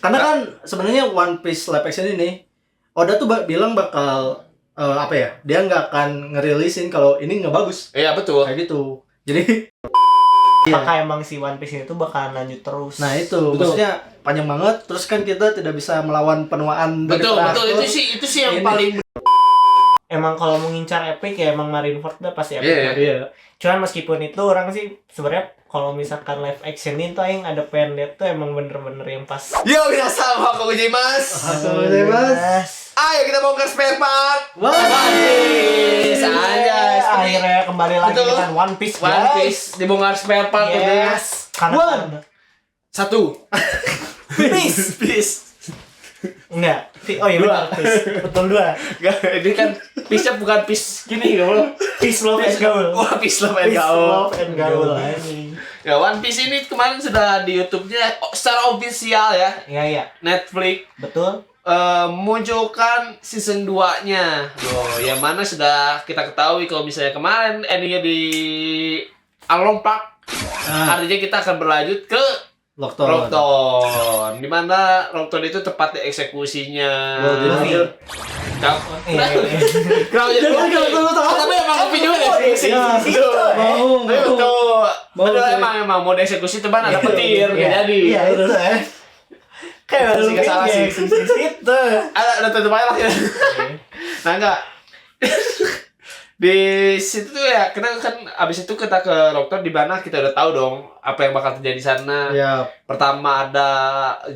Karena kan sebenarnya One Piece live action ini Oda tuh bilang bakal apa ya? Dia nggak akan ngerilisin kalau ini nggak bagus. Iya betul. Kayak gitu. Jadi apakah emang si One Piece itu bakalan lanjut terus? nah itu maksudnya panjang banget. Terus kan kita tidak bisa melawan penuaan dari Betul. terakhir. Itu sih yang paling Emang kalau mau ngincar epic ya emang Marineford udah pasti epic. Iya. Cuman meskipun itu orang sih sebenarnya kalau misalkan live action ini tuh yang ada pengen lihat tuh emang bener-bener yang pas. Yo minasan, ohayo gozaimasu. Mas. Ayo kita bongkar spare part. One Piece aja. Akhirnya kembali lagi Betul. dengan One Piece. One guys. Piece dibongkar spare part Yes. Karena Satu. Piece. enggak. Oh iya benar. Betul dua. Ini kan piece-nya bukan piece gini kalau Peace love and gaul. wah piece love and Peace gaul. love and gaul. anjing. Ya One Piece ini kemarin sudah di YouTube-nya secara official ya. Iya. Netflix Betul. munculkan season 2-nya. Loh, yang mana sudah kita ketahui kalau misalnya kemarin endingnya di Along Park. Artinya kita akan berlanjut ke Lockton. Di mana Lockton itu tepatnya eksekusinya. Kalau jadi tapi emang Luffy juga eksekusi. Betul emang mau eksekusi teman ada petir jadi. Iya itu ya. Kayak Sih, nggak salah sih. Itu. Ada tutup aja lah ya. Nah enggak. Di situ tuh ya kita kan abis itu kita ke Lockton di mana kita udah tahu dong apa yang bakal terjadi di sana. Iya. Pertama ada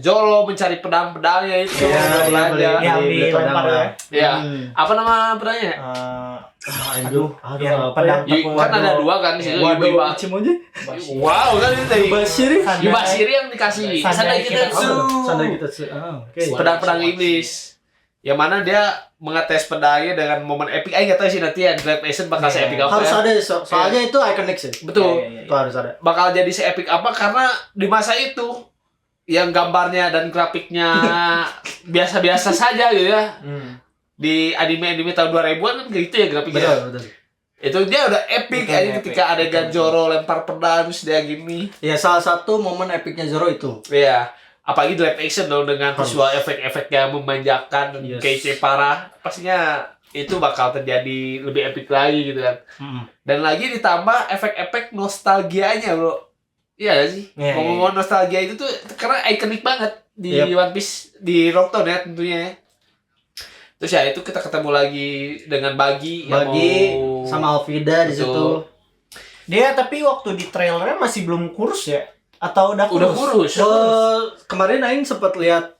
Zoro mencari pedang-pedangnya itu. Yang dilempar ya. Iya. Apa nama pedangnya? Aduh, yang pedang tepung. Kan ada dua kan di situ. Waduh, Ichimonji. Wow, kan itu tadi. Yubashiri. Yubashiri yang dikasih. Sandai Kitetsu. Sandai Kitetsu. Oke. Pedang-pedang iblis. Yang mana dia mengetes pedangnya dengan momen epic. Nggak tahu sih nanti ya live action bakal se-epic apa Harus ya. ada soalnya itu iconic sih. Betul. Iya. Itu harus ada. Bakal jadi se-epic apa karena di masa itu yang gambarnya dan grafiknya biasa-biasa saja gitu ya. Di anime tahun 2000-an kan gitu ya grafiknya. Betul. Itu dia udah epic Betul, aja epic. ketika adegan Zoro lempar pedang terus dia gini. Ya salah satu momen epicnya Zoro itu. Iya. Apalagi di live action dong dengan visual efek-efek yang memanjakan dan Yes. kece parah. Pastinya itu bakal terjadi lebih epic lagi gitu kan. Dan lagi ditambah efek-efek nostalgianya, bro. Iya gak sih? Iya, Ngomong-ngomong nostalgia itu tuh karena ikonik banget di Yep. One Piece, di Lockton ya tentunya ya. Terus ya itu kita ketemu lagi dengan Buggy yang mau... sama Alvida di Betul. situ. Dia tapi waktu di trailernya masih belum kurus ya? Atau udah kurus? Udah kurus. Kemarin Aing sempat lihat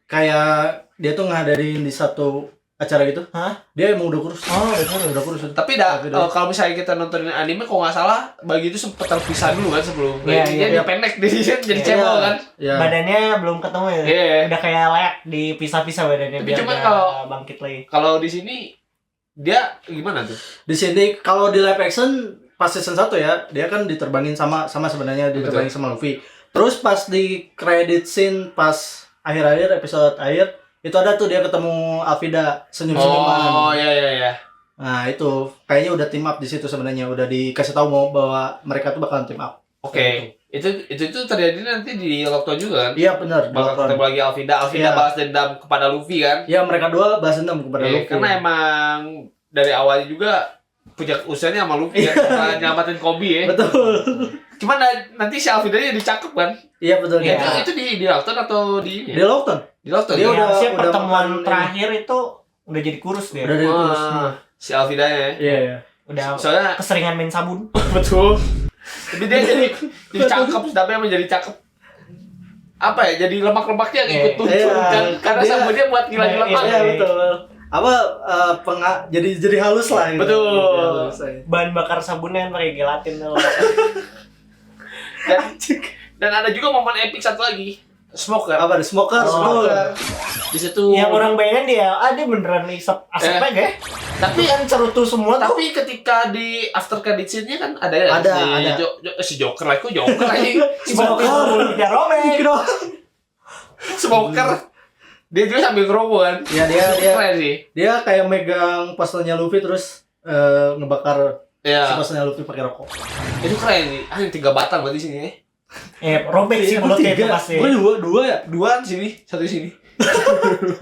kayak dia tuh ngadain di satu acara gitu. Hah? Dia emang udah kurus. Udah kurus. Tapi kalau misalnya kita nontonin anime kalau nggak salah Buggy itu sempet terpisah dulu kan sebelum Iya, dia iya. pendek dia jadi Iya. cebol kan. Iya. Badannya belum ketemu ya? Iya. Udah kayak layak dipisah-pisah badannya Tapi biar cuma nggak kalau- bangkit lagi. Kalau di sini dia gimana tuh? Di sini kalau di live action pas season 1 ya, dia kan diterbangin sama sebenarnya diterbangin sama Luffy. Terus pas di credit scene pas akhir-akhir episode akhir itu ada tuh dia ketemu Alvida senyum-senyuman. Oh iya. Nah, itu kayaknya udah team up di situ sebenarnya, udah dikasih tahu mau bahwa mereka tuh bakalan team up. Oke. Itu terjadi nanti di Lockton juga kan? Iya benar. Bakal ketemu lagi Alvida Iya. balas dendam kepada Luffy kan? Iya, mereka dua balas dendam kepada Luffy. Karena emang dari awalnya juga punya urusannya sama Luffy ya, karena nyelamatin Kobe ya. Betul. Cuman nanti si Alvida-nya dicakep kan? Iya betul. Iya. Itu di Lockton atau di ini? Di Lockton. Di Lockton. Dia ya? udah- Sih pertemuan makan terakhir itu udah jadi kurus dia. Udah dari kurus. Si Alvida-nya ya. Iya. Udah Soalnya keseringan main sabun. betul. Tapi dia jadi cakep, tapi menjadi cakep. Apa ya? Jadi lemak-lemaknya ikut tumpul Iya. kan? Karena Dia- sabunnya buat ngilangin Iya, lemak. Iya betul. Apa jadi halus lah gitu. Betul. Jadi halus aja. Bahan bakar sabunnya kan pakai gelatin tuh. Dan ada juga momen epic satu lagi. Smoker. Apa ada smoker? Smoker. Di situ. Yang orang bayangin dia, dia beneran isep asapnya gak? Tapi Kan cerutu semua tuh. tapi ketika di after credit scene-nya kan ada ya Ada, si, ada. si Joker lah, kok Joker aja. Smoker. Ya Romek. Smoker. Dia juga sambil ngerokok kan. Ya dia Keren sih. dia kayak megang postelnya Luffy terus ngebakar si Iya. postelnya Luffy pakai rokok. Itu keren sih. Yang 3 batang berarti sini ya. Robek sih mulutnya itu pasti. Dua ya. Dua di sini, satu di sini.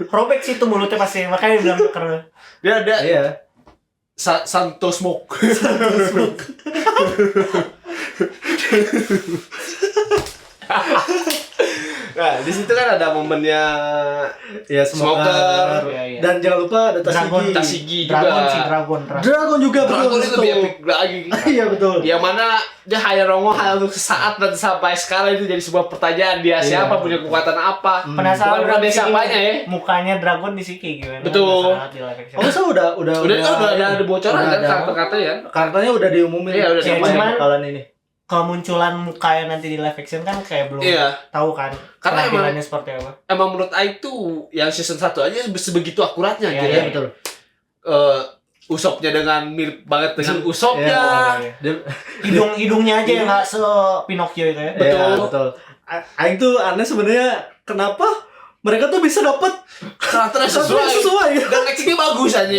Robek sih itu mulutnya pasti, makanya dia bilang karena Dia ada Iya. Santo Smoke. Nah, di situ kan ada momennya Ya Smoker. Smoker. Iya. Dan jangan lupa ada Dragon. Tasigi. Tasigi juga. Dragon. Dragon juga Dragon betul. itu lebih epic lagi. Iya betul. Yang mana dia hanya nongol hanya untuk sesaat dan sampai sekarang itu jadi sebuah pertanyaan dia Iya. siapa, punya kekuatan apa. Penasaran Bukan dia sih, siapanya ya. mukanya Dragon di sini gimana? Betul. Penasaran di live action. Oh, masa udah Ada bocoran udah kan ada. kata-kata ya. Karakternya udah diumumin. Iya, udah siapa cuman- yang bakalan ini. Kemunculan muka yang nanti di live action kan kayak belum Iya. tahu kan Karena penampilannya seperti apa. Emang menurut Aing tuh yang season 1 aja sebegitu akuratnya Iya, gitu Iya ya. betul. Usopnya dengan mirip banget dengan Usopnya. Iya. Dia- Hidungnya aja yang nggak se Pinocchio itu ya. Betul. Iya, betul. Aing tuh aneh sebenarnya kenapa mereka tuh bisa dapet Karakternya sesuai. sesuai. Dan actingnya bagus aja.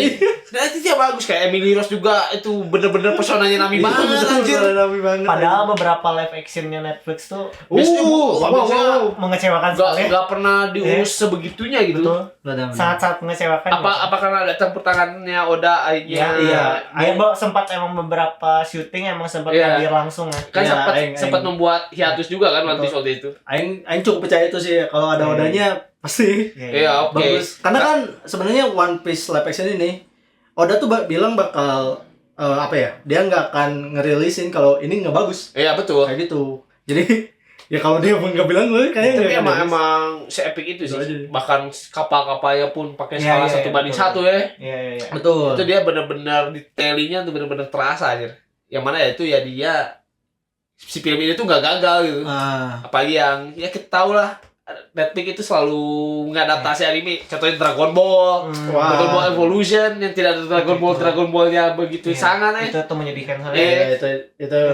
Dan actingnya bagus kayak Emily Rose juga itu bener-bener personanya Nami banget anjir. Nami banget. Padahal beberapa live actionnya Netflix tuh Biasanya wow. mengecewakan sekali. Gak pernah diurus sebegitunya gitu. Betul. Sangat-sangat mengecewakan. Apa karena ada campur tangannya Oda akhirnya? Iya. Dia sempat emang beberapa syuting emang sempat Iya. hadir langsung ya. Kan Iya, sempat Aing. membuat hiatus juga kan Betul. One Piece waktu itu. Aing cukup percaya itu sih kalau ada Iya. Odanya pasti Iya, oke. bagus. Karena kan sebenarnya One Piece live action ini Oda tuh bilang bakal apa ya? Dia nggak akan ngerilisin kalau ini nggak bagus. Iya betul. Kayak gitu. Jadi ya kalau dia pun nggak bilang gue kayaknya Tapi nggak akan rilis. emang se-epic itu Itu aja. sih. Bahkan kapal-kapalnya pun pakai Iya, skala iya, 1:1 betul. ya. Iya. Betul. Itu dia benar-benar detailingnya tuh benar-benar terasa aja. Yang mana ya itu ya dia si film ini tuh nggak gagal gitu. Apalagi yang ya kita tahu lah Netflix itu selalu mengadaptasi anime. Contohnya Dragon Ball, Wah. Dragon Ball Evolution yang tidak ada Dragon Ballnya begitu Iya, sangat itu tuh menyedihkan sekali. Iya, itu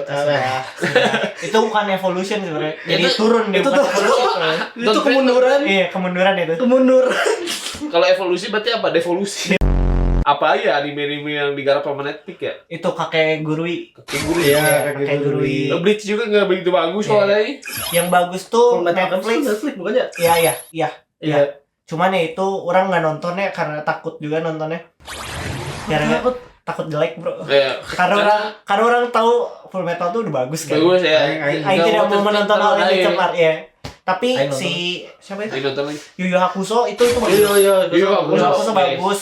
Sudah. Itu bukan evolution sebenarnya. Jadi Itu- turun dia itu bukan tuh- evolution. itu kemunduran. Iya, kemunduran itu. Kemunduran. Kalau evolusi berarti apa? Devolusi. Apa aja anime-anime yang digarap sama Netflix ya? Itu kakek gurui. Iya, kakek gurui. Bleach juga nggak begitu bagus Iya. soalnya. Yang bagus tuh Fullmetal Netflix. Netflix bukannya? Iya. Iya. Cuman ya itu orang nggak nontonnya karena takut juga nontonnya. Karena takut jelek, Bro. Iya. Karena orang tahu Full Metal tuh udah bagus kan. Bagus ya. Aing tidak mau menonton hal ini cepat ya. Tapi Aing nonton. si siapa itu? Aing nonton lagi. Yu Yu Hakusho itu bagus. Iya, Iya, Yu Yu bagus. Hakusho bagus.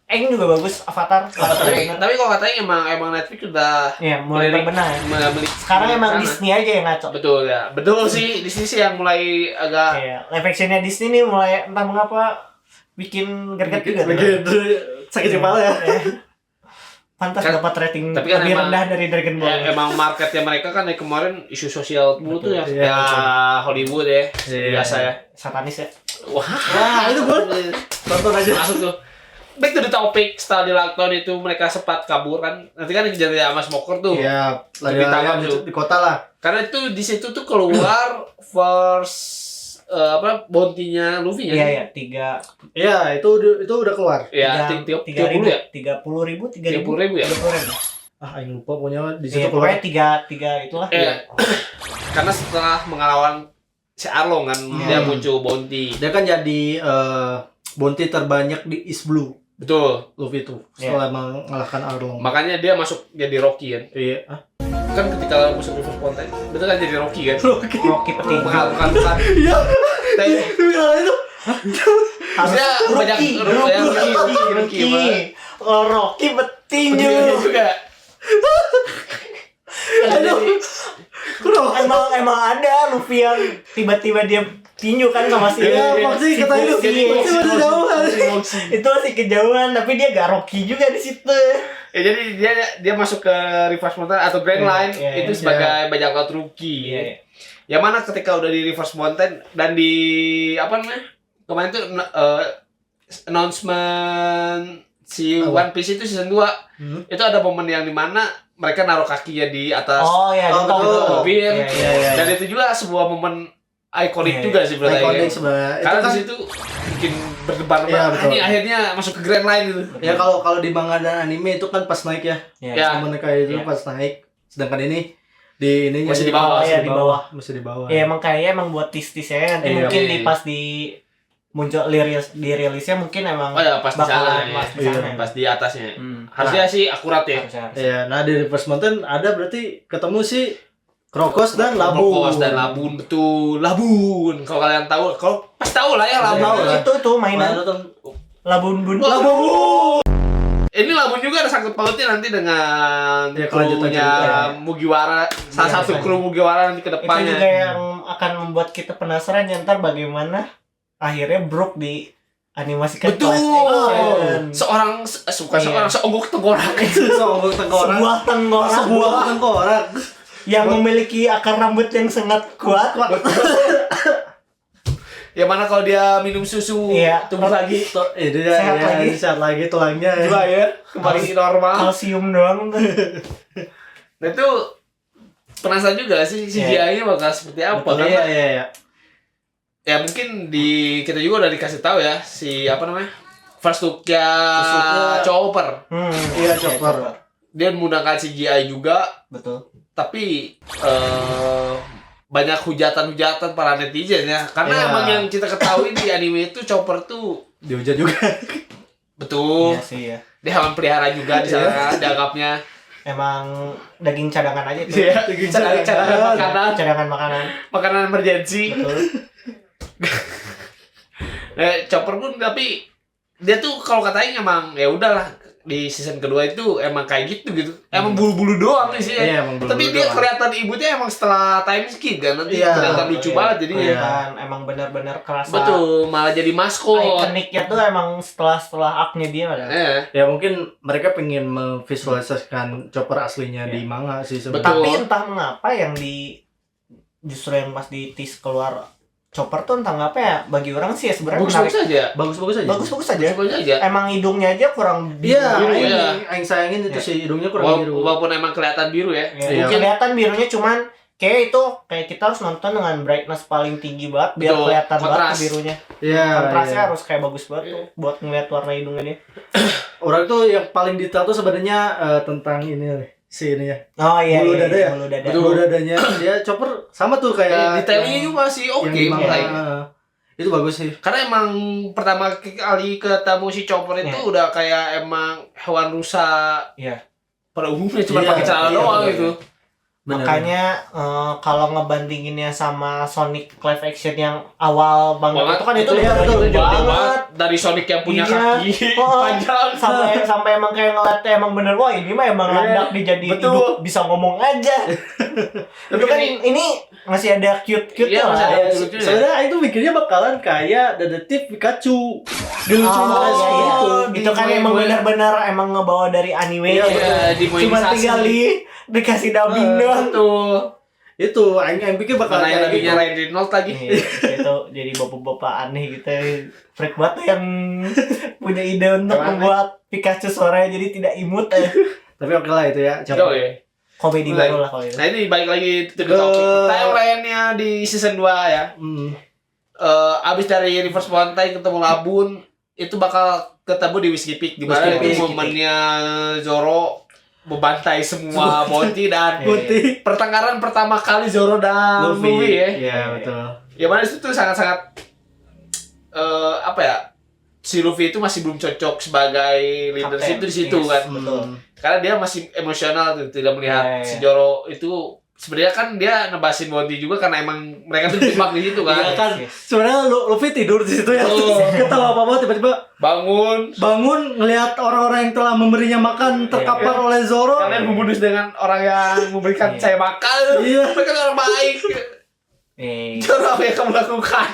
Aing juga bagus. Avatar. Tapi kalau katanya emang Netflix udah Iya, mulai berbenah ya. beli. Sekarang emang Disney aja yang ngaco. Betul ya. Betul sih. Di sini sih yang mulai agak Iya, live actionnya Disney nih mulai entah mengapa bikin gerget juga. tuh. Begitu sakit kepala ya. Iya. Pantas Kan- dapat rating tapi kan lebih emang- rendah dari Dragon Ball. emang marketnya mereka kan dari kemarin isu sosial dulu tuh ya. Iya, Ya Hollywood ya. Iya. Biasa ya. Satanis ya. Wah, itu gua tonton aja. masuk tuh. Back to the topic, setelah di lockdown itu mereka sempat kabur kan. Nanti kan dikejar sama Smoker tuh. Iya, lagi Ditangkap di, tuh. di kota lah. Karena itu di situ tuh keluar first bounty-nya Luffy Iya ya. ya, 3 Iya, itu udah keluar. Ya, 30 ya. 30.000, 30.000 ya. 30.000. Ah, aing lupa pokoknya di Iya, situ keluar. pokoknya 3 itulah. Iya. Karena setelah mengelawan si Arlong kan dia muncul bounty. Dia kan jadi bounty terbanyak di East Blue. Betul. Luffy itu Iya. setelah mengalahkan Arlong. Makanya dia masuk jadi Rocky kan. Iya. Ah, Kan ketika masuk Reverse Mountain, betul kan jadi Rocky kan. Rocky petinju. Bukan. Iya. Tapi itu. Maksudnya banyak Rocky. Oh, Rocky petinju. juga. Emang ada Luffy yang tiba-tiba dia tinju kan sama si Iya, pasti kata itu. Foxy. Pasti masih jauhan. Itu masih kejauhan tapi dia gak Rocky juga di situ. Ya jadi dia masuk ke Reverse Mountain atau Grand Line Iya, itu sebagai bajak laut rookie. Iya. Yang mana ketika udah di Reverse Mountain dan di apa namanya? Kemarin tuh announcement si Apa? One Piece itu season 2. Itu ada momen yang dimana mereka naruh kakinya di atas Oh ya, Oh, dia tahu betul. betul. mobil. Iya, iya. Iya. Dan itu juga sebuah momen ikonik Iya, juga sih berarti. Iconic ya. sebenarnya. Itu Karena kan di situ bikin berdebar Iya, betul. ini akhirnya masuk ke Grand Line gitu. ya kalau di manga dan anime itu kan pas naik ya. Iya. Ya. Momen kayak itu Iya. pas naik. Sedangkan ini di ininya Masih di bawah, ya, di bawah. Masih di bawah. Ya emang kayaknya emang buat tis-tisnya nanti Iya, mungkin iya. di pas di muncul dirilisnya mungkin emang Oh ya, pas di sana ya. pas di sana ya. Pas di atasnya. Hmm. Harusnya sih akurat ya. Harusnya. Iya, nah di Reverse Mountain ada berarti ketemu si Krokos dan Labun. Krokos dan Labun, betul. Labun. Kalau kalian tahu, kalau pas tahu lah ya Pasti Labun. tahu lah. Itu mainan Labun Bun. Labun. Ini Labun juga ada sangkut pautnya nanti dengan Ya, kelanjutan krunya cerita. Mugiwara, salah Iya, satu iya. kru Mugiwara nanti ke Itu depannya. juga yang akan membuat kita penasaran ya ntar bagaimana akhirnya Brook di animasikan Betul. live action. Seorang seonggok tengkorak. Seonggok tengkorak. Sebuah tengkorak Sebuah tengkorak. yang memiliki akar rambut yang sangat kuat. Yang mana kalau dia minum susu Iya. tumbuh lagi. Itu Sehat ya, lagi. sehat lagi tulangnya. Juga ya, kembali normal. Kalsium doang tuh. Nah itu penasaran juga sih CGI-nya bakal seperti apa Betul, karena iya. ya mungkin kita juga udah dikasih tahu ya si apa namanya first look-nya Chopper. Iya, Chopper. Dia menggunakan CGI juga, Betul. tapi banyak hujatan-hujatan para netizen ya. Karena Iya. emang yang kita ketahui di anime itu Chopper tuh Dihujat juga. betul. Iya sih ya. Dia hewan pelihara juga di sana dianggapnya. Emang daging cadangan aja tuh. Iya, cadangan Cadangan makanan. makanan emergency. Betul. Chopper pun tapi dia tuh kalau katanya emang ya udahlah di season kedua itu emang kayak gitu. Emang bulu-bulu doang sih. Iya, emang Tapi bulu-bulu dia doang. kelihatan ibunya emang setelah time skip kan nanti Iya. kelihatan lucu Iya. banget jadi Iya. Dan emang benar-benar kerasa. betul malah jadi maskot. Ikoniknya tuh emang setelah aknya dia ada. Ya mungkin mereka pengen memvisualisasikan Chopper aslinya di manga sih sebenarnya. Betul. Tapi entah mengapa yang justru yang pas di tease keluar Chopper tuh entah ngapa ya bagi orang sih ya sebenarnya Bagus-bagus aja. Bagus-bagus aja. bagus-bagus aja. Bagus-bagus aja. Emang hidungnya aja kurang Iya, biru. Biru, ya. aing sayangin itu Iya. sih hidungnya kurang biru. Walaupun emang kelihatan biru ya. Ya, Iya. mungkin kelihatan birunya cuman kayak itu kayak kita harus nonton dengan brightness paling tinggi banget biar Betul, kelihatan banget kontras. tuh birunya. Iya. Kontrasnya iya. harus kayak bagus banget tuh buat ngeliat warna hidungnya dia. Orang tuh yang paling detail tuh sebenarnya tentang ini nih, si ini ya. Oh iya. Bulu iya, dada ya? Bulu dada. Betul. Bulu dadanya dia Chopper sama tuh kayak Detailnya juga masih yang oke di manga. malah. Itu bagus sih. Karena emang pertama kali ketemu si Chopper itu Iya. udah kayak emang hewan rusa Iya. pada umumnya cuma Iya, pakai celana iya, doang betul. gitu. Bener. Makanya kalau ngebandinginnya sama Sonic live action yang awal banget itu kan itu iya, udah betul, jauh jauh banget. dari Sonic yang punya Iya. kaki Oh, panjang. sampai emang kayak ngeliatnya emang bener wah ini mah emang Iya, landak dijadiin betul. hidup bisa ngomong aja. Itu kan ini masih ada cute-cute Iya, lah. masih ada Ya, lucu-lucunya. sebenarnya itu mikirnya bakalan kayak detektif Pikachu. Dia lucu Oh, banget iya, seperti iya. itu. Itu kan emang benar-benar emang ngebawa dari anime. Iya, Cuma dimobilisasi. tinggal dikasih dubbing doang. Betul. Itu aing pikir bakalan Karena yang kayak nabinya gitu. Ryan Reynolds lagi. Iya, itu jadi bapak-bapak aneh gitu. Freak banget tuh yang punya ide untuk Yang aneh. membuat Pikachu suaranya jadi tidak imut. Tapi oke lah itu ya. Jauh ya. Komedi Mulai. baru lah kalau itu. Nah ini balik lagi to the Ke- topic. Timeline-nya di season 2 ya. Abis dari Reverse Mountain ketemu Labun itu bakal ketemu di Whiskey Peak di mana Whiskey itu Peak. momennya Zoro membantai semua bounty dan Putih. pertengkaran pertama kali Zoro dan Luffy ya. Iya, betul. Ya mana itu tuh sangat-sangat apa ya? Si Luffy itu masih belum cocok sebagai leadership Kapten, itu di situ yes. kan. Betul. Karena dia masih emosional tuh, tidak melihat Iya, si iya. Zoro itu sebenarnya kan dia nebasin bounty juga karena emang mereka tuh dijebak di situ kan. Iya kan. Yes. Sebenarnya Luffy tidur di situ ya. Oh. Ketawa apa-apa tiba-tiba Bangun. bangun ngelihat orang-orang yang telah memberinya makan terkapar oleh Zoro. Kalian membunuh dengan orang yang memberikan Iya. saya makan. Iya. Mereka kan orang baik. Zoro apa yang kamu lakukan?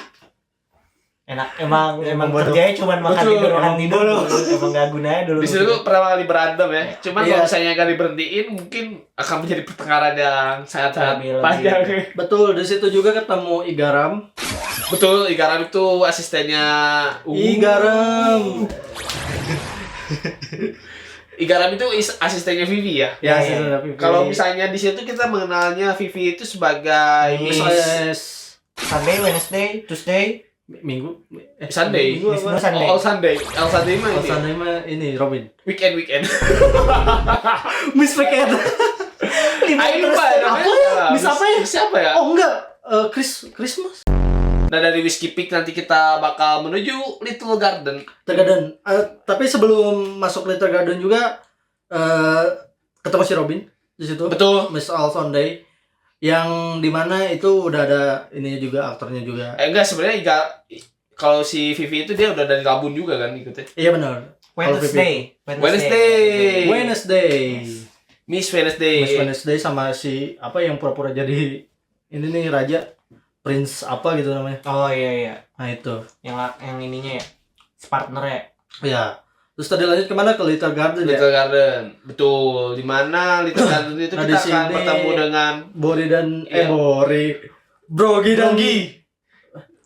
Enak emang bodoh. kerjanya cuma makan Betul, tidur emang tidur. bodoh. Emang gak gunanya dulu. Di situ tuh pertama kali berantem ya. Cuman Iya. kalau misalnya gak diberhentiin mungkin akan menjadi pertengkaran yang sangat-sangat Lebih- panjang. Betul, di situ juga ketemu Igaram. Betul, Igaram itu asistennya Igaram. Igaram itu asistennya Vivi ya. Ya, Iya, sudah, iya. Vivi. Kalau misalnya di situ kita mengenalnya Vivi itu sebagai Miss- Miss Sunday, Wednesday, Tuesday, Minggu Sunday. Minggu Miss apa? Blue Sunday. All Sunday. All Sunday mah Oh, ini. Sunday mah ini Robin. Weekend. Miss Weekend. Ayo lupa ya, apa ya? Miss apa ya? Siapa ya? Oh enggak, Christmas. Nah dari Whiskey Peak nanti kita bakal menuju Little Garden. Tapi sebelum masuk Little Garden juga ketemu si Robin di situ. Betul. Miss All Sunday yang dimana itu udah ada ininya juga, aktornya juga. Enggak, sebenarnya kalau si Vivi itu dia udah dari Labun juga kan ikutnya. Iya benar. Wednesday. Miss Wednesday sama si apa yang pura-pura jadi ini nih raja, Prince apa gitu namanya. Oh iya. Nah itu. Yang ininya ya. Partner ya. Iya. Terus tadi lanjut kemana, ke Little Garden ya? Little Garden, betul. Di mana Little Garden itu Nah, kita di akan sini bertemu dengan Brogi dan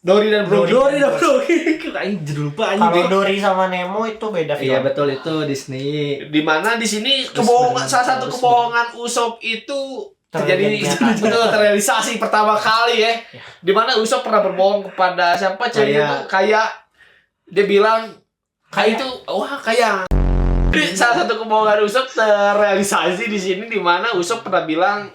Dori dan Brogi. Aing judul lupa Kalau anjing. Dory sama Nemo itu beda film. Iya betul, itu Disney. Di mana di sini salah satu kebohongan Usopp itu terrealisasi pertama kali ya. Di mana Usopp pernah berbohong kepada siapa cewek itu, kayak dia bilang kayak itu kayak. Jadi salah satu kebohongan Usopp terrealisasi di sini, di mana Usopp pernah bilang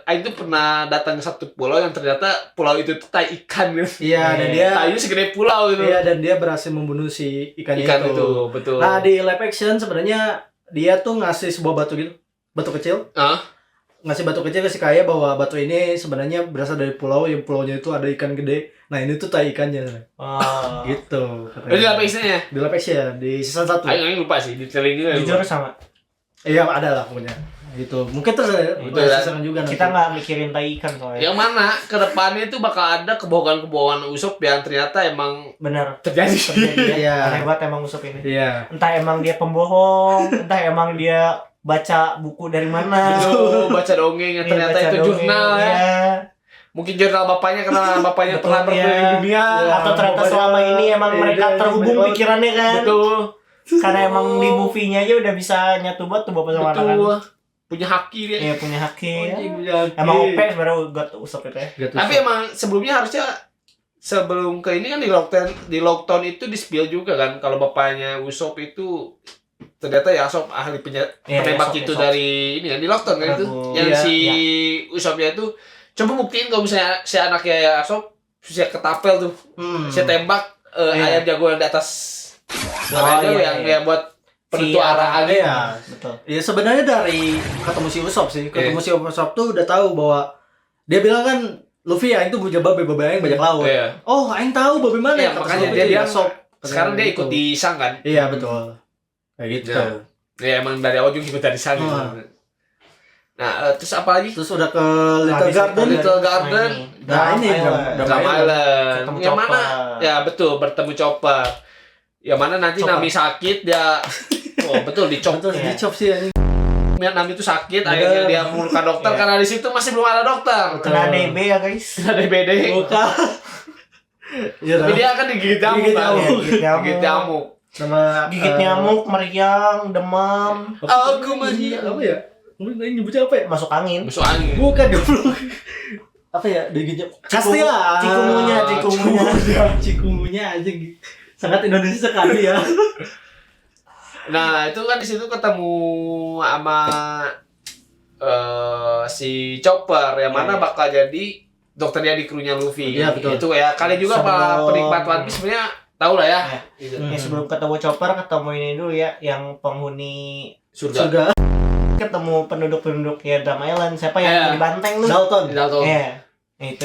itu pernah datang ke satu pulau yang ternyata pulau itu tuh tai ikan gitu. Iya, dan dia tainya segede pulau gitu. Iya, dan dia berhasil membunuh si ikan itu, betul. Nah, di live action sebenarnya dia tuh ngasih sebuah batu gitu, batu kecil. Ngasih batu kecil ke si Kaya bahwa batu ini sebenarnya berasal dari pulau, yang pulaunya itu ada ikan gede. Nah, ini tuh tai ikannya. Gitu. Di live action-nya? Di live action, di season 1. Aing lupa sih, detailnya. Jujur sama. Iya, ada lah punya. Gitu. Mungkin terus season juga nanti. Kita nggak mikirin tai ikan soalnya. Yang mana ke depannya itu bakal ada kebohongan-kebohongan Usopp yang ternyata emang benar terjadi. Iya. Aneh banget emang Usopp ini. Iya. Entah emang dia pembohong, entah emang dia baca buku dari mana. Betul, baca dongeng yang ternyata itu jurnal ya. Mungkin jurnal bapaknya karena bapaknya pernah berkeliling dunia. Atau ternyata selama ini emang mereka terhubung pikirannya kan. Betul. Karena emang di movie-nya aja udah bisa nyatu buat tuh bapak sama anak kan. Punya haki dia. Iya, punya haki. Punya haki. Emang OP sebenarnya God Usopp itu ya. Tapi emang sebelumnya harusnya sebelum ke ini kan di Lockdown itu di-spill juga kan kalau bapaknya Usopp itu ternyata Yasop ahli penembak itu dari ini kan di Lockdown kan itu yang si Usoppnya itu coba buktiin kalau misalnya si anaknya Yasop bisa ketapel tuh si tembak ayam jago yang di atas yang buat penentu arah angin. Iya, betul. Ya sebenarnya dari ketemu si Usopp sih. Ketemu si Usopp tuh udah tahu bahwa dia bilang kan Luffy ya itu punya babe yang bajak laut. Oh, aing tahu babe mana. Iya, makanya dia bilang sekarang dia ikut di Sang kan? Iya, betul. Kayak gitu. Ya emang dari awal juga ikut dari Sang gitu. Nah, terus apa lagi? Terus udah ke Little Garden. Nah, ini Drum Island. Yang mana? Ya betul, bertemu Chopper. Yang mana nanti Nami sakit dia betul dicop sih anjing. Nami itu sakit, akhirnya dia memerlukan dokter karena di situ masih belum ada dokter. Kena DB ya guys. Kena DBD. Bukan. Tapi dia akan digigit nyamuk. Sama gigit nyamuk, meriang, demam. Aku meriang. Apa ya? Mungkin nyebutnya apa ya? Masuk angin. Bukan goblok. Apa ya? Digigit. Pasti lah. Cikumunya aja gitu. Sangat Indonesia sekali ya. Nah, itu kan di situ ketemu sama si Chopper yang mana bakal jadi dokternya di krunya Luffy. Iya, betul. Itu ya. Kalian juga para penikmat One Piece sebenarnya tahu lah ya. Sebelum ketemu Chopper, ketemu ini dulu ya, yang penghuni surga. Ketemu penduduk-penduduk ya Drum Island. Siapa yang di banteng tuh? Dalton. Iya. Itu.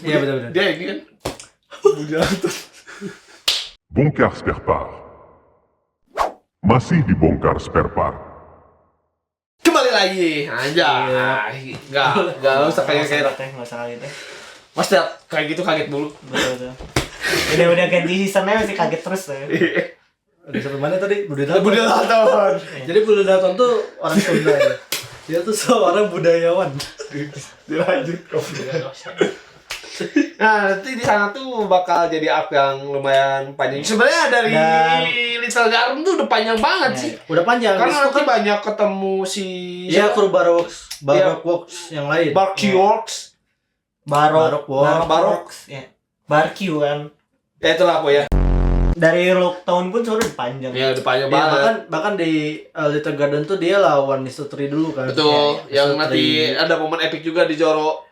Iya, betul. Dia ini kan. Dalton. Bongkar spare part. Masih dibongkar spare part. Kembali lagi. Anjay. Enggak usah kayak Mas kayak gitu kaget dulu. Betul. Udah ganti seasonnya masih kaget terus tuh. Udah sampai mana tadi? Buddha Dalton. Jadi Buddha Dalton tuh orang Sunda ya. Dia tuh seorang budayawan. Dilanjut kok. Nah, nanti di sana tuh bakal jadi arc yang lumayan panjang. Sebenarnya dari Little Garden tuh udah panjang banget sih. Udah panjang. Karena nanti banyak ketemu si kru Baroque Works yang lain. Baroque Works. Baroque. Ya. Barque kan. Ya itulah apa ya. Dari Look Tahun pun sudah panjang. Ya udah panjang Ya, banget. bahkan di Little Garden tuh dia lawan Mr. Tree dulu kan. Betul, Ya, yang Mr. nanti Tree. ada momen epic juga di Zoro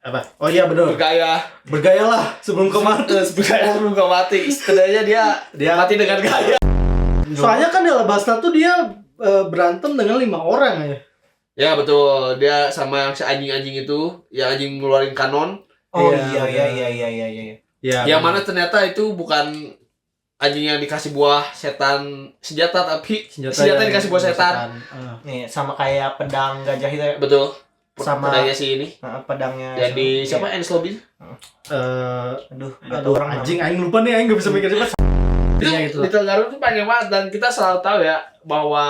Apa? Oh iya benar. bergaya Bergayalah sebelum kau mati. bergaya sebelum gak mati. Setidaknya dia mati dengan gaya. Soalnya kan di Alabasta tuh dia berantem dengan 5 orang aja. Ya betul, dia sama yang si anjing-anjing itu, yang anjing ngeluarin kanon. Oh Iya, iya. Ya, Yang mana ternyata itu bukan anjing yang dikasih buah setan senjata, tapi senjata yang dikasih buah setan. Nih, sama kayak pedang gajah itu ya. Betul. Sama Pedangnya si ini. Pedangnya. Jadi sama- siapa? Ernst Lubin? Aduh, Aduh, orang anjing aing lupa nih, aing enggak bisa mikir cepat. Intinya Itu itu. Little Garden itu panjang banget dan kita selalu tahu ya bahwa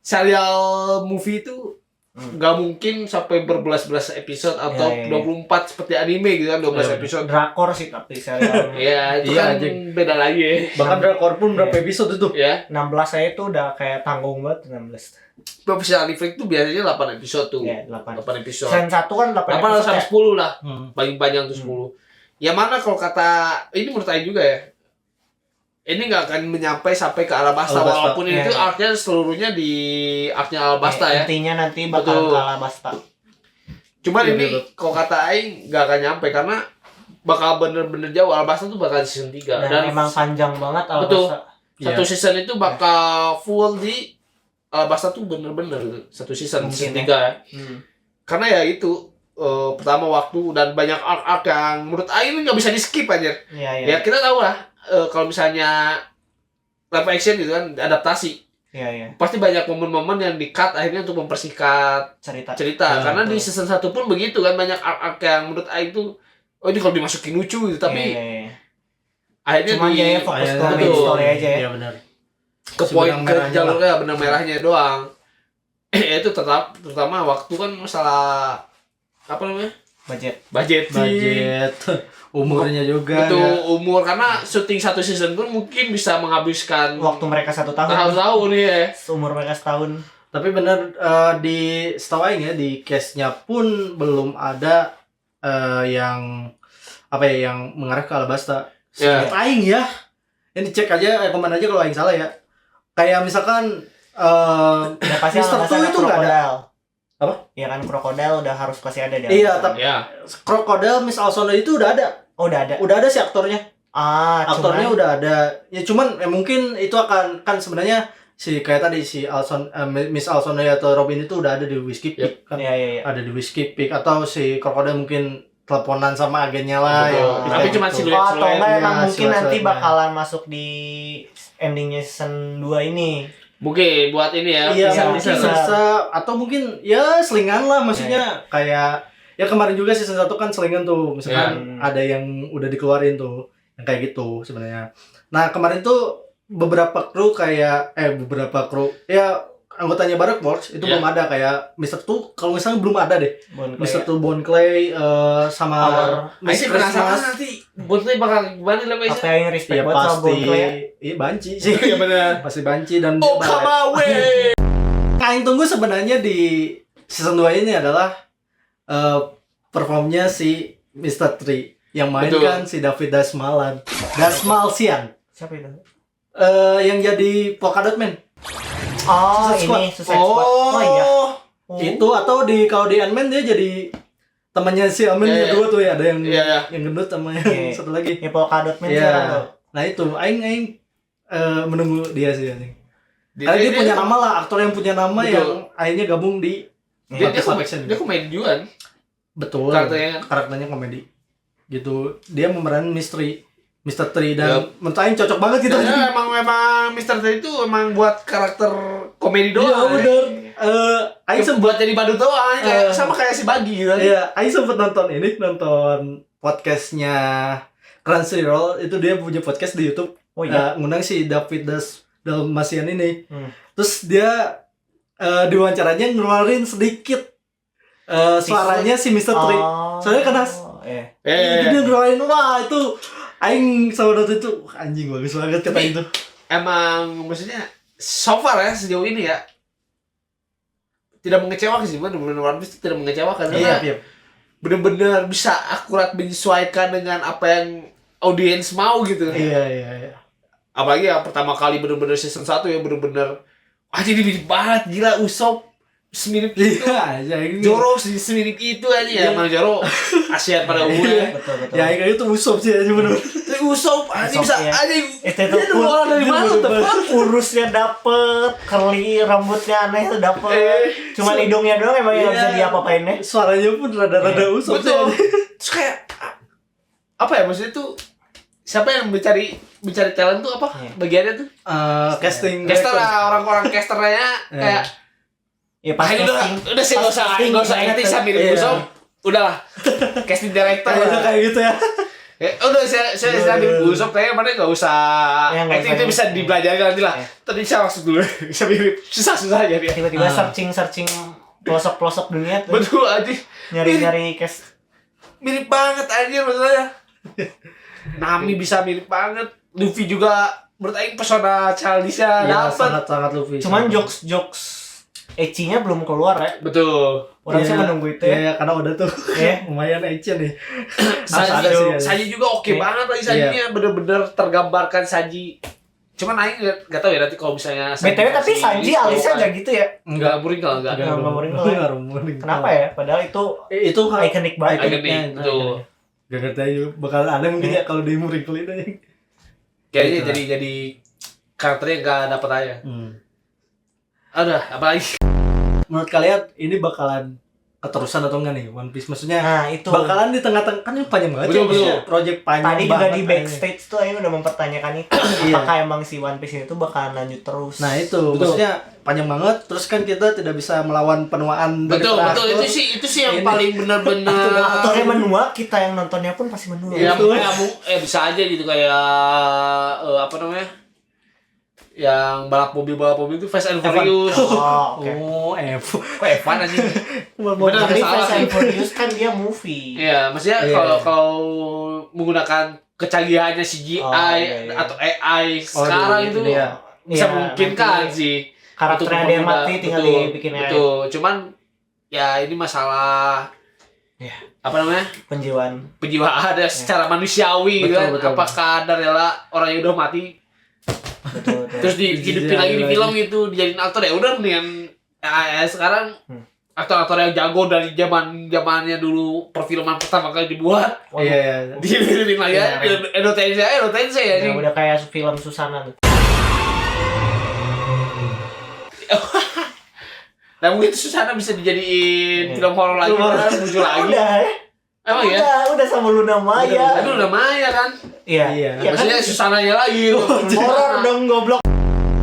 serial movie itu nggak mungkin sampai berbelas-belas episode atau Iya, iya. 24 seperti anime gitu kan 12 Iya, episode. drakor sih tapi serial. Ya, itu Iya, kan anjing. beda lagi ya. Bahkan drakor pun berapa episode itu? Ya, 16 saya itu udah kayak tanggung banget 16. Professional Reflect itu biasanya 8 episode tuh. Ya, 8. 8 episode. Season 1 kan 8 8 episode. sampai Ya? 10 lah. Hmm. Paling panjang tuh 10. Yang mana kalau kata ini menurut saya juga ya. Ini nggak akan menyampai sampai ke Alabasta, Alabasta, walaupun iya, itu iya. arcnya seluruhnya di arcnya Alabasta ya. Intinya nanti bakal Betul. ke Alabasta. Cuman Iya, ini betul. kalau kata Aing nggak akan nyampe karena bakal bener-bener jauh. Alabasta tuh bakal season 3 Dan emang panjang banget Betul. Alabasta. satu season itu bakal full di Alabasta tuh bener-bener satu season Mungkin 3 ya. Hmm. Karena ya itu pertama waktu dan banyak arc-arc yang menurut Aing nggak bisa di skip aja. Iya, Ya kita tahu lah kalau misalnya live action gitu kan adaptasi Iya. pasti banyak momen-momen yang di-cut akhirnya untuk mempersingkat Cerita. cerita. Ya, Karena di betul. season 1 pun begitu kan banyak arc-arc yang menurut Aing tuh oh ini kalau dimasukin lucu gitu tapi Iya. akhirnya Cuma dia fokus ke akhirnya main betul. story aja ya. Iya benar. ke Si poin benang ke merahnya jalurnya benang merahnya doang. Itu terutama waktu kan masalah apa namanya budget Umurnya juga. itu ya. umur karena syuting satu season pun mungkin bisa menghabiskan Waktu mereka 1 tahun. tahun ya. Umur mereka setahun. Tapi benar di setahu aing ya di case-nya pun belum ada yang apa ya yang mengarah ke Alabasta. Ya. Seingat aing ya. Ini cek aja komen aja kalau aing salah ya. Kayak misalkan Ya pasti Mr. Alabasta Two ada itu nggak ada. krokodil. Apa? Iya kan krokodil udah harus pasti ada di Iya, Alabasta. tapi Ya. Crocodile Miss Alsono itu udah ada. Oh, udah ada. Udah ada sih aktornya. Aktornya Cuman- udah ada. Ya cuman mungkin itu akan kan sebenarnya si kayak tadi si Miss Alsono atau Robin itu udah ada di Whiskey Peak kan. Iya. Ada di Whiskey Peak atau si Crocodile mungkin teleponan sama agennya lah. Betul. ya, Tapi bisa cuma gitu. siluet. Oh, atau enggak Iya, emang mungkin nanti siluet-siluetnya. bakalan masuk di endingnya season 2 ini. Mungkin buat ini ya. Iya, bisa, mungkin bisa. bisa. Atau mungkin ya selingan lah maksudnya kayak ya kemarin juga season 1 kan selingan tuh. Misalkan ada yang udah dikeluarin tuh yang kayak gitu sebenarnya. Nah, kemarin tuh beberapa kru ya anggotanya Barak Works itu Iya. belum ada kayak Mr. Two kalau misalnya belum ada deh. Bon Mr. Two Bon Clay sama Aing Miss sih penasaran Christmas. nanti Bontley bakal gimana lah apa yang respect Ya buat sama pasti. Bon Clay. Iya banci sih. Iya benar. Pasti banci dan dia Oh balet. come away. Yang tunggu sebenarnya di season 2 ini adalah performnya si Mr. Tree yang mainkan si David Dasmalcian Siapa itu? yang jadi Polka Dot Man. Oh, Suicide ini Suicide Squad. Oh iya. Oh. Itu atau kalau di Ant-Man dia jadi temannya si Ant-Man Iya, yang iya. kedua tuh ya, ada yang Iya. yang gendut sama yang Iya. satu lagi. Ya Polka Dot Man Iya. sekarang tuh. Nah itu aing menunggu dia sih anjing. Karena dia punya nama lah, aktor yang punya nama Betul. yang akhirnya gabung di Dia live action. dia komedi juga kan. Betul. Karakternya komedi. Gitu. Dia memeran Mr. Tree dan menurut Aing cocok banget gitu. Ya, emang Mr. T itu emang buat karakter komedi Iya doang. bener. Aing Buat sempet jadi badut doang kayak sama kayak si Bagi gitu kan. Iya, Aing sempet nonton podcastnya Crunchyroll, itu dia punya podcast di YouTube. Oh iya. Ngundang si David Dalmatian ini. Hmm. Terus dia diwawancaranya ngeluarin sedikit suaranya si Mr. Tree. Soalnya kan Iya. Jadi dia ngeluarin, wah itu Aing sama nonton itu wah, anjing bagus banget kata itu. Emang maksudnya so far ya sejauh ini ya tidak mengecewakan sih, bener-bener One Piece tidak mengecewakan karena Iya. bener-bener bisa akurat menyesuaikan dengan apa yang audiens mau gitu. Iya. Apalagi yang pertama kali bener-bener season 1 ya bener-bener ini mirip banget, gila Usopp semirip itu. Zoro semirip itu aja ya, Mang Zoro ASEAN pada umumnya. Betul. Ya kayak itu Usopp sih aja bener. Tapi Usopp bisa ya. aja. Itu Dia dua orang dari mana tuh? urusnya dapet, curly rambutnya aneh tuh dapet. Cuman hidungnya doang emang yang nggak bisa diapa-apainnya. Suaranya pun rada-rada Usopp sih. Betul. Terus kayak apa ya maksudnya tuh siapa yang mencari talent tuh apa bagiannya tuh? Casting Caster lah, orang-orang casternya kayak Ya pas udah sih nggak usah nanti saya mirip Usopp, udahlah casting director udah lah. kayak gitu ya. Udah saya mirip Usopp kayaknya mana nggak usah acting itu bisa dipelajari nanti lah. Tadi saya maksud dulu bisa mirip susah aja dia. tiba-tiba searching pelosok dunia tuh. Betul aja. Nyari cast Mirip banget aja maksudnya. Nami bisa mirip banget. Luffy juga menurut aing pesona childish-nya Ya, dapat. sangat Luffy. cuman jokes ecchi-nya belum keluar ya. Betul. Orang sih menunggu itu ya. Iya, karena udah tuh. Iya. Lumayan aja nih. Saji, ada. Saji juga oke banget lagi Sajinya, bener-bener tergambarkan Saji. Cuman aing nggak tahu ya nanti kalau misalnya BTW tapi Sanji alisnya enggak gitu ya. Enggak muringkal enggak. Nggak muring. Kenapa ya? Padahal itu Itu ikonik banget. Ikonik, betul. Gak ngerti aja bakal aneh mungkin ya kalau di muring-kelin aja. Kayaknya jadi karakternya nggak dapet aja. Ada apa lagi? Menurut kalian ini bakalan keterusan atau enggak nih One Piece? Maksudnya Nah, itu. bakalan di tengah-tengah kan ini panjang banget Betul, ya, maksudnya betul. project panjang Tadi juga banget di anjing. backstage tuh Aing udah mempertanyakan itu. Apakah emang si One Piece itu bakalan lanjut terus? Nah itu Betul. maksudnya panjang banget, terus kan kita tidak bisa melawan penuaan dari Betul terakhir. itu sih yang Ini. paling benar-benar. Atau yang menua, kita yang nontonnya pun pasti menua. Ya, Betul. bisa aja gitu kayak apa namanya? Yang balap mobil itu Fast and Evan. Furious. Oh, oke. Oh, Kok Evan aja? Bener, Tapi salah Fast sih. and Furious kan dia movie. Iya, maksudnya Iya. kalau menggunakan kecanggihannya CGI iya. atau AI sekarang itu dia. bisa Iya, memungkinkan nanti sih. Karakternya Untuk ada yang mengubah. mati tinggal Betul, dibikin AI. Betul. Cuman ya ini masalah Iya. apa namanya? Penjiwaan. Ada secara manusiawi gitu kan. Betul. Apakah ada rela orang yang udah mati Betul. terus dihidupin lagi di film itu dijadiin aktor ya udah mendingan sekarang aktor-aktor yang jago dari zamannya dulu perfilman pertama kali dibuat Iya. dihidupin lagi Iya, aja Edo Tensei ya Ya, udah kayak film Susana tuh. nah mungkin Susana bisa dijadiin film horor lagi Horor. kan muncul lagi Udah ya. emang ya Udah sama Luna Maya. tapi udah Maya kan Iya. Iya. Ya kan maksudnya Susananya lagi horor dong goblok.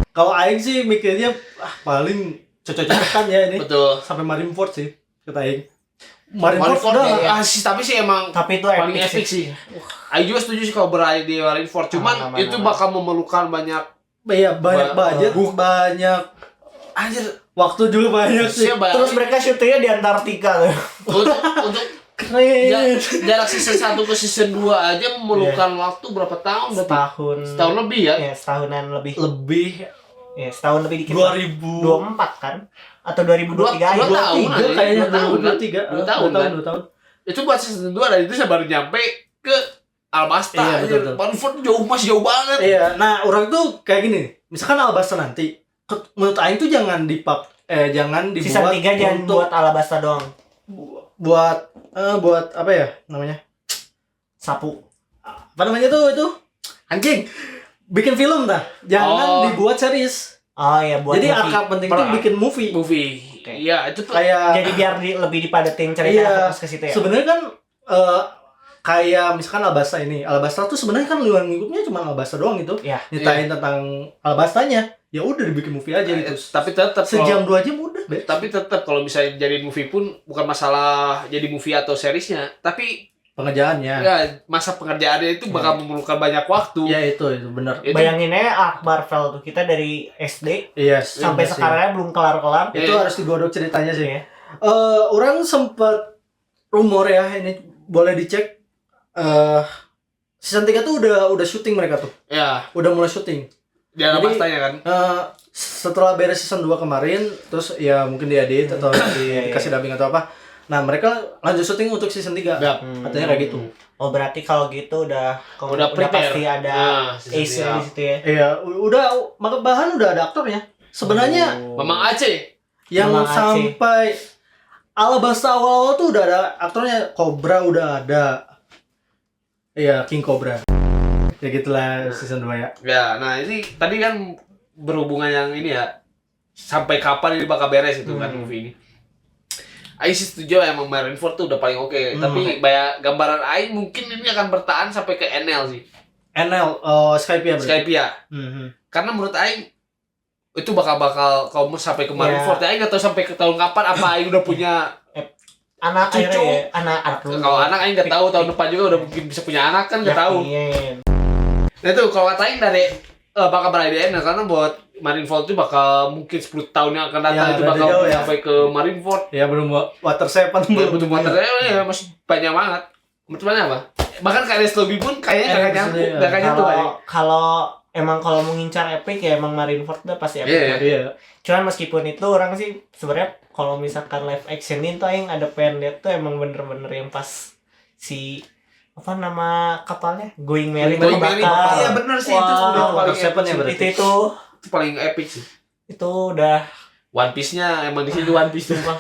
Kalau Aing sih mikirnya paling cocok-cocokan ya ini betul sampai Marineford sih kata Aing. Marineford udah ya tapi sih emang Tapi itu paling epic epic sih. Ayo juga setuju sih kalau berakhir di Marineford. Cuman Aman. itu bakal memerlukan banyak Iya, banyak budget, banyak anjir waktu juga banyak sih. siapa Terus mereka syutingnya di Antartika tuh. untuk Keren. jarak season 1 ke season 2 aja memerlukan waktu berapa tahun? Setahun lebih ya? Ya, setahunan lebih. Lebih Ya, setahun lebih dikit. 2024 kan? Atau 2023 Dua aja. tahun. kayaknya 2 tahun kan? 2 tahun. Itu buat season 2 dan itu saya baru nyampe ke Alabasta. Iya, betul, betul. Marineford masih jauh banget. Iya, nah orang tuh kayak gini nih. Misalkan Alabasta nanti menurut Aing tuh jangan jangan dibuat Season 3 jangan untuk buat Alabasta doang. buat apa ya namanya? Sapu. Apa namanya tuh itu? Anjing. Bikin film dah. Jangan dibuat series. Oh ya buat Jadi movie. akar penting tuh bikin movie. Iya, itu tuh Kayak Jadi biar lebih dipadetin ceritanya iya, fokus ke situ ya. sebenarnya kan kayak misalkan Alabasta ini. Alabasta tuh sebenarnya kan luar lingkupnya cuma Alabasta doang gitu. Iya. Nyeritain tentang Alabastanya. Ya udah dibikin movie aja gitu. tapi tetap Sejam 2 jam udah, beres. tapi tetap kalau misalnya jadi movie pun bukan masalah jadi movie atau seriesnya, tapi Pengerjaannya. ya masa pengerjaannya itu bakal memerlukan banyak waktu. Ya itu benar. Itu Bayangin aja Arc Marvel tuh kita dari SD Iya, sampai sih. sekarang belum kelar-kelar. Itu Iya. harus digodok ceritanya sih. Iya. Orang sempat rumor ya, ini boleh dicek. Season 3 tuh udah syuting mereka tuh. ya Udah mulai syuting. di Alabastanya kan. Setelah beres season 2 kemarin, terus ya mungkin diedit atau dikasih dubbing atau apa. Nah, mereka lanjut syuting untuk season 3. Yap. Katanya kayak gitu. Oh berarti kalau gitu udah prepare. pasti ada season ace tiga. di situ ya. Iya, udah bahkan udah ada aktornya. Sebenarnya Mamang Aceh. yang Memang Aceh. sampai Alabasta awal-awal tuh udah ada aktornya. Cobra udah ada. Iya, King Cobra. Ya gitulah season 2 ya. Ya, nah ini tadi kan berhubungan yang ini ya. Sampai kapan ini bakal beres itu kan movie ini. Aing sih setuju emang Marineford tuh udah paling oke. Tapi banyak gambaran Aing mungkin ini akan bertahan sampai ke NL sih. NL, Skype ya berarti. Skype ya. Karena menurut Aing itu bakal kalau sampai ke Marineford ya. Aing nggak tahu sampai ke tahun kapan apa Aing udah punya Anak cucu. akhirnya ya, anak dulu. Kalau anak Aing nggak tahu tahun depan juga udah mungkin bisa punya anak kan nggak tahu. Yakin. Nah itu kalau kata Aing dari bakal berakhir di NL karena buat Marineford itu bakal mungkin 10 tahun yang akan datang Ya, itu dari bakal jauh ya. sampai ke Marineford. Ya belum water seven Butuh water ya masih banyak banget. Menurut mana apa? Bahkan kayak Lobby pun kayaknya nggak nyangkut, nggak kayak nyangkut aja. Kalau mau ngincar epic ya emang Marineford udah pasti epic. Iya. Iya. Cuman meskipun itu orang sih sebenarnya kalau misalkan live actionin tuh aing ada pengen lihat tuh emang bener-bener yang pas si apa nama kapalnya Going Merry Going Merry. bakar. Iya bener sih itu Wah, udah paling Water Seven ya epic berarti. sih. itu Itu paling epic sih. itu udah One Piece-nya emang di sini One Piece tuh. sumpah.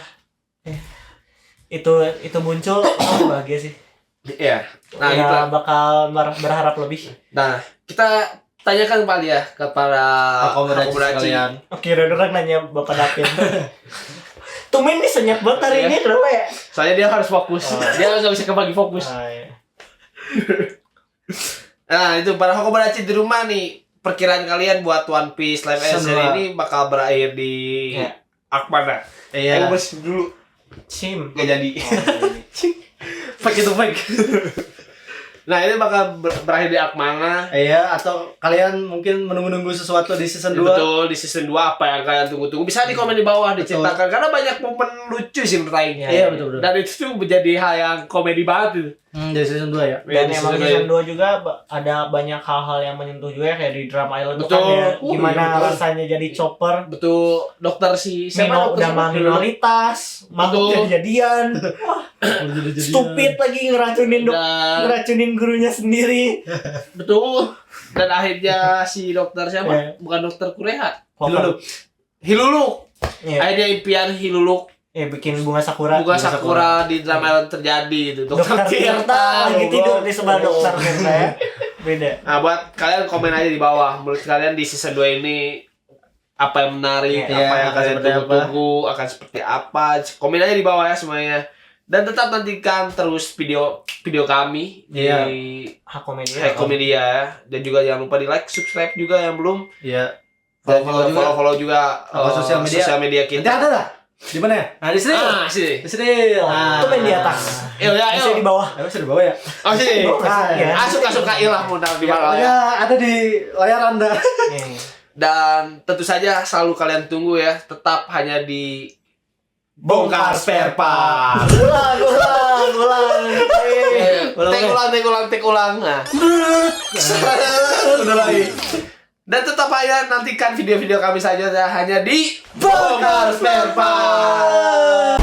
Itu muncul aku bahagia sih. Iya. Nah, Ya, gitu. bakal berharap lebih. Nah, kita tanyakan kembali ya ke para Akomodasi akomodasi. sekalian. Oke, orang nanya Bapak David. Tumen nih senyap banget hari ini kenapa ya? Soalnya dia harus fokus. Dia nggak bisa kebagi fokus. Ah, iya. Nah, itu para akomodasi di rumah nih. Perkiraan kalian buat One Piece live action Semua. ini bakal berakhir di Iya. arc mana? Iya. Ayo bersih dulu. Sim. Gak jadi. Fake itu fake. Nah, ini bakal berakhir di arc mana? Iya, atau kalian mungkin menunggu-nunggu sesuatu di season 2. Betul, di season 2 apa yang kalian tunggu-tunggu? Bisa di komen di bawah diceritakan karena banyak momen lucu sih menurut Aing. Iya, betul. Dan itu tuh menjadi hal yang komedi banget itu. Dari season 2 ya. Dan Di emang season season 2 juga ada banyak hal-hal yang menyentuh juga ya, kayak di Drama Island tuh kan Betul. ya, Oh, gimana iya, betul. rasanya jadi chopper. Betul, dokter si siapa dokter Udah siapa? minoritas, mabuk Betul. jadi-jadian, stupid lagi ngeracunin gurunya sendiri. Betul. Dan akhirnya si dokter siapa? Iya. Bukan dokter Kureha. Hiluluk. Iya. Akhirnya impian Hiluluk Bikin bunga sakura. Bunga Sakura di Drama Island terjadi itu. Dokter Tirta lagi tidur di sebelah dokter Tirta ya. Beda. Nah, buat kalian komen aja di bawah. Menurut kalian di season 2 ini apa yang menarik, Iya, apa yang akan kalian seperti tunggu-tunggu, akan seperti apa. Komen aja di bawah ya semuanya. Dan tetap nantikan terus video kami Iya. di Hakomedia. Hackkomedia ya. Dan juga jangan lupa di like, subscribe juga yang belum. Iya. Dan Follow juga. follow juga Apa, sosial media. kita. Nanti ada lah. Di mana ya? Nah, di sini. Sini. Di sini. Nah. Itu main di atas. Ayo, Bisa di bawah. Bisa di bawah ya? Oh, sini. Ya. Suka ilah mau taruh di mana ya. Ya, ada di layar Anda. Dan tentu saja selalu kalian tunggu ya. Tetap hanya di Bongkar Spare Part. Ulang. Take ulang. Nah. Udah lagi. Dan tetap aja nantikan video-video kami saja hanya di Bongkar Spare Part.